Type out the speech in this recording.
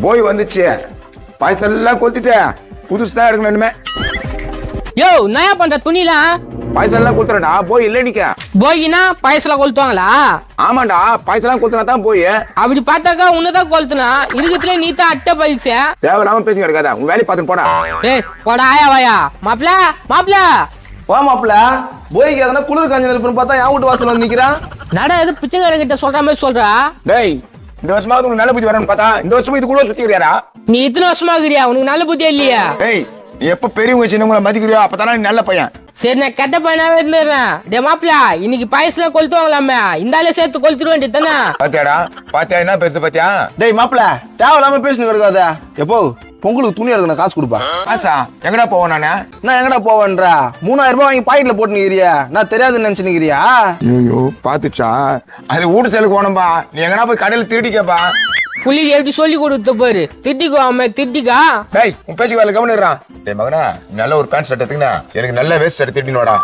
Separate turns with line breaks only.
போய் வந்துச்சு பாயசம் எல்லாம் கொளுத்திட்டு புதுசுதான் எடுக்கணும் இனிமே.
யோ நயா பண்ற துணிலாம்
பாயசம் எல்லாம் கொளுத்துறா போய் இல்ல நிக்க.
போயினா பாயசலாம் கொளுத்துவாங்களா?
ஆமாண்டா பாயசம் எல்லாம் கொளுத்துனா தான் போய்.
அப்படி பார்த்தாக்கா உன்னதான் கொளுத்துனா இருக்கிறதுல நீ தான் அட்டை பயிற்சி.
தேவையில்லாம பேசி கிடக்காத உன் வேலையை பார்த்துட்டு போடா.
ஏய் போடா ஆயா வாயா மாப்ள மாப்ள
வா மாப்பிள போய்க்கு எதனா குளிர் காஞ்சல் இருப்புன்னு பார்த்தா என் வீட்டு வாசல் வந்து நிக்கிறான்.
நட எது பிச்சைக்காரன் கிட்ட சொல்ற மாதிரி சொல்றா.
டேய் இந்த வருஷமாவது உனக்கு நல்ல புத்தி வரணும்னு பார்த்தா இந்த வருஷமா இது கூட சுத்தி கிடையாடா.
நீ இத்தனை வருஷமா இருக்கிறியா உனக்கு நல்ல புத்தி இல்லையா?
டேய் நீ எப்ப பெரியவங்க சின்னவங்களை மதிக்கிறியோ அப்பதானே நீ நல்ல பையன்.
சரி நான் கெட்ட பையனாவே இருந்துடுறேன். டே மாப்ள இன்னைக்கு பாயசம் கொளுத்துவாங்களாமே இந்த ஆளே சேர்த்து கொளுத்துட வேண்டியது தானே.
பாத்தியாடா பாத்தியா என்ன பெருத்து பாத்தியா.
டேய் மாப்பிள தேவையில்லாம பேசினு கிடக்காத. எப்போ பொங்கலுக்கு துணி எடுக்கணும் காசு கொடுப்பா.
ஆச்சா எங்கடா போவோம் நானு.
நான் எங்கடா போவேன்றா 3000 ரூபாய் வாங்கி பாக்கெட்ல போட்டு நிக்கிறியா? நான் தெரியாதுன்னு நினைச்சு நிக்கிறியா?
ஐயோ பாத்துச்சா அது வீட்டு செலுக்கு போனோம்பா. நீ எங்கடா போய் கடையில திருடிக்கப்பா.
புள்ளி எப்படி சொல்லி கொடுத்த பாரு. திட்டிக்கோ அம்மா திட்டிக்கா.
டேய் உன் பேச்சு வேலை கவனிடுறான். டேய் மகனா நல்ல ஒரு பேண்ட் ஷர்ட் எடுத்துக்கினா எனக்கு நல்ல வேஸ்ட் ஷர்ட் திருடினோடா.